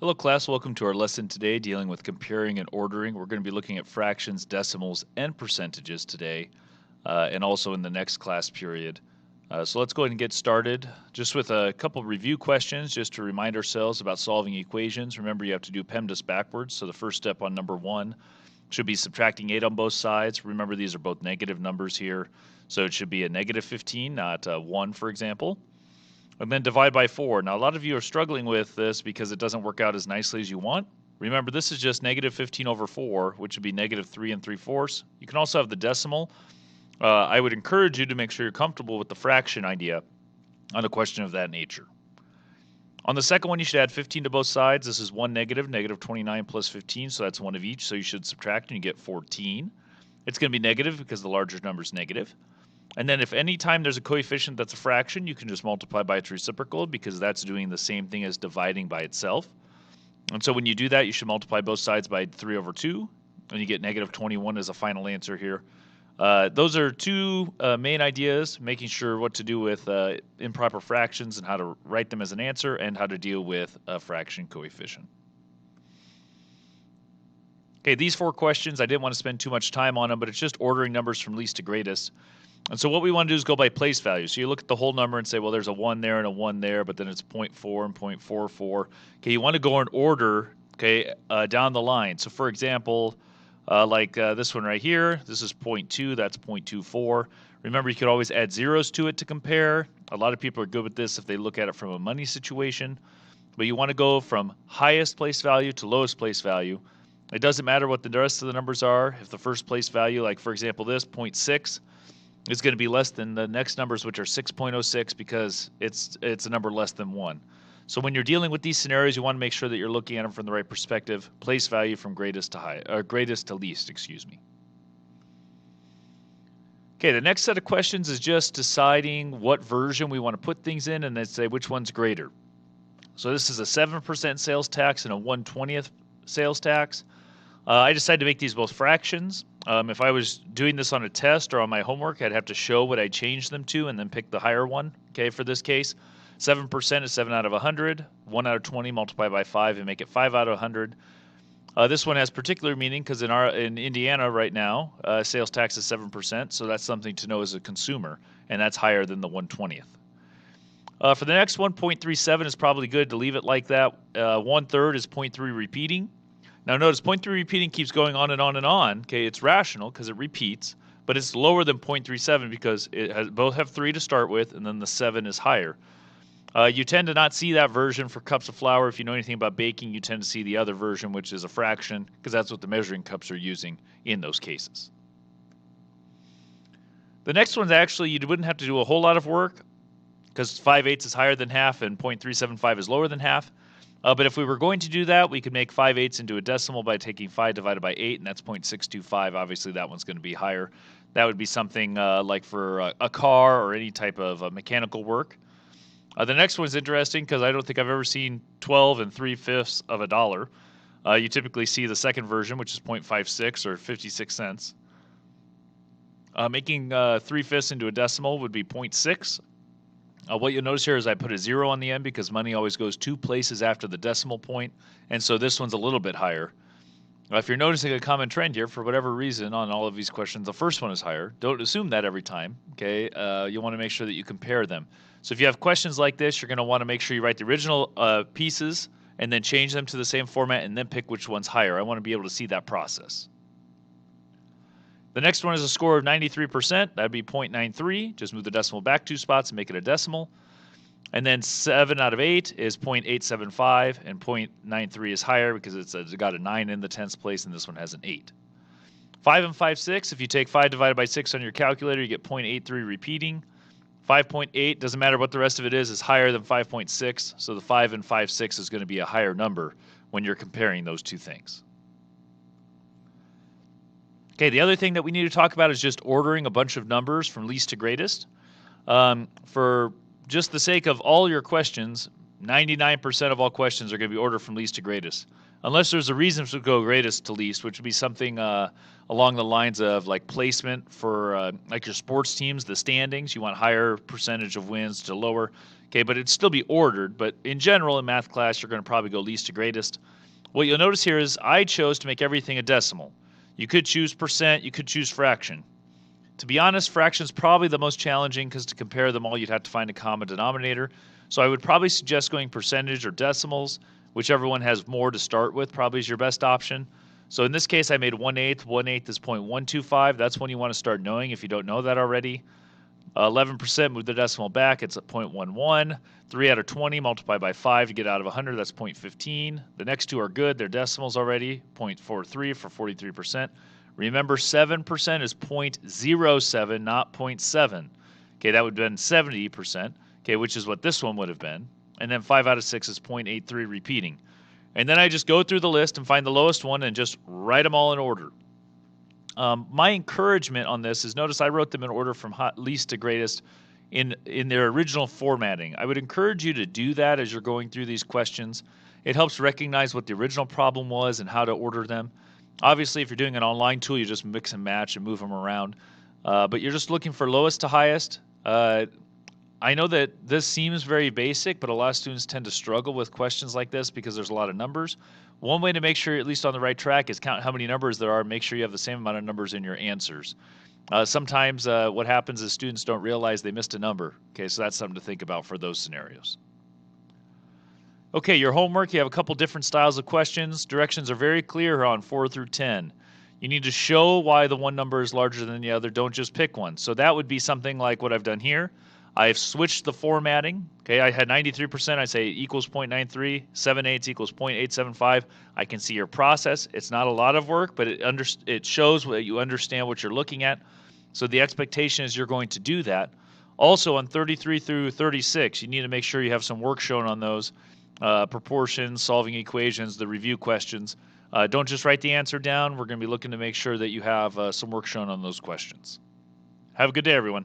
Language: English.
Hello class, welcome to our lesson today dealing with comparing and ordering. We're going to be looking at fractions, decimals, and percentages today, and also in the next class period. So let's go ahead and get started just with a couple review questions just to remind ourselves about solving equations. Remember, you have to do PEMDAS backwards, so the first step on number 1 should be subtracting 8 on both sides. Remember, these are both negative numbers here, so it should be a negative 15, not 1, for example. And then divide by 4. Now, a lot of you are struggling with this because it doesn't work out as nicely as you want. Remember, this is just negative 15 over 4, which would be negative 3 3/4. You can also have the decimal. I would encourage you to make sure you're comfortable with the fraction idea on a question of that nature. On the second one, you should add 15 to both sides. This is one negative, negative 29 plus 15, so that's one of each. So you should subtract and you get 14. It's going to be negative because the larger number is negative. And then if any time there's a coefficient that's a fraction, you can just multiply by its reciprocal because that's doing the same thing as dividing by itself. And so when you do that, you should multiply both sides by 3 over 2, and you get negative 21 as a final answer here. Those are two main ideas, making sure what to do with improper fractions and how to write them as an answer and how to deal with a fraction coefficient. Okay, these 4 questions, I didn't want to spend too much time on them, but it's just ordering numbers from least to greatest. And so what we want to do is go by place value. So you look at the whole number and say, well, there's a 1 there and a 1 there, but then it's 0.4 and 0.44. Okay, you want to go in order, okay, down the line. So for example, like this one right here, this is 0.2, that's 0.24. Remember, you could always add zeros to it to compare. A lot of people are good with this if they look at it from a money situation. But you want to go from highest place value to lowest place value. It doesn't matter what the rest of the numbers are. If the first place value, like for example this, 0.6, is going to be less than the next numbers, which are 6.06, because it's a number less than 1. So when you're dealing with these scenarios, you want to make sure that you're looking at them from the right perspective. Place value from greatest to high, or greatest to least, excuse me. Okay, the next set of questions is just deciding what version we want to put things in, and then say which one's greater. So this is a 7% sales tax and a 1/20th sales tax. I decided to make these both fractions. If I was doing this on a test or on my homework, I'd have to show what I changed them to and then pick the higher one. Okay, for this case, 7% is 7 out of 100. 1 out of 20 multiply by 5 and make it 5 out of 100. This one has particular meaning because in Indiana right now, sales tax is 7%, so that's something to know as a consumer, and that's higher than the 1/20th. For the next one, 0.37 is probably good to leave it like that. 1/3 is 0.3 repeating. Now notice 0.3 repeating keeps going on and on and on. Okay, it's rational because it repeats, but it's lower than 0.37 because both have 3 to start with, and then the 7 is higher. You tend to not see that version for cups of flour. If you know anything about baking, you tend to see the other version, which is a fraction, because that's what the measuring cups are using in those cases. The next one's actually, you wouldn't have to do a whole lot of work because 5/8 is higher than half and 0.375 is lower than half. But if we were going to do that, we could make 5/8 into a decimal by taking 5 divided by 8, and that's 0.625. Obviously, that one's going to be higher. That would be something like for a car or any type of mechanical work. The next one's interesting because I don't think I've ever seen 12 3/5 of a dollar. You typically see the second version, which is 0.56 or 56 cents. Making 3/5 into a decimal would be 0.6. What you'll notice here is I put a 0 on the end because money always goes 2 places after the decimal point, and so this one's a little bit higher. If you're noticing a common trend here, for whatever reason, on all of these questions, the first one is higher. Don't assume that every time, okay? You want to make sure that you compare them. So if you have questions like this, you're going to want to make sure you write the original pieces and then change them to the same format and then pick which one's higher. I want to be able to see that process. The next one is a score of 93%. That'd be 0.93. Just move the decimal back 2 spots and make it a decimal. And then 7 out of 8 is 0.875, and 0.93 is higher because it's got a 9 in the tens place, and this one has an 8. 5 and 5/6, if you take 5 divided by 6 on your calculator, you get 0.83 repeating. 5.8, doesn't matter what the rest of it is higher than 5.6, so the 5 and 5/6 is going to be a higher number when you're comparing those two things. Okay, the other thing that we need to talk about is just ordering a bunch of numbers from least to greatest. For just the sake of all your questions, 99% of all questions are going to be ordered from least to greatest. Unless there's a reason to go greatest to least, which would be something along the lines of like placement for like your sports teams, the standings. You want higher percentage of wins to lower. Okay, but it'd still be ordered. But in general, in math class, you're going to probably go least to greatest. What you'll notice here is I chose to make everything a decimal. You could choose percent, you could choose fraction. To be honest, fraction's probably the most challenging because to compare them all, you'd have to find a common denominator. So I would probably suggest going percentage or decimals. Whichever one has more to start with probably is your best option. So in this case, I made 1/8. 1/8 is 0.125. That's when you want to start knowing if you don't know that already. 11%, move the decimal back, it's at 0.11. 3 out of 20, multiply by 5 to get out of 100, that's 0.15. The next two are good, they're decimals already, 0.43 for 43%. Remember, 7% is 0.07, not 0.7. Okay, that would have been 70%, okay, which is what this one would have been. And then 5 out of 6 is 0.83 repeating. And then I just go through the list and find the lowest one and just write them all in order. My encouragement on this is, notice I wrote them in order from least to greatest in their original formatting. I would encourage you to do that as you're going through these questions. It helps recognize what the original problem was and how to order them. Obviously, if you're doing an online tool, you just mix and match and move them around. But you're just looking for lowest to highest. I know that this seems very basic, but a lot of students tend to struggle with questions like this because there's a lot of numbers. One way to make sure you're at least on the right track is count how many numbers there are. Make sure you have the same amount of numbers in your answers. Sometimes what happens is students don't realize they missed a number. Okay, so that's something to think about for those scenarios. Okay, your homework, you have a couple different styles of questions. Directions are very clear on 4 through 10. You need to show why the one number is larger than the other. Don't just pick one. So that would be something like what I've done here. I've switched the formatting. Okay, I had 93%. I say equals 0.93, 7/8 equals 0.875. I can see your process. It's not a lot of work, but it shows that you understand what you're looking at. So the expectation is you're going to do that. Also on 33 through 36, you need to make sure you have some work shown on those. Proportions, solving equations, the review questions. Don't just write the answer down. We're going to be looking to make sure that you have some work shown on those questions. Have a good day, everyone.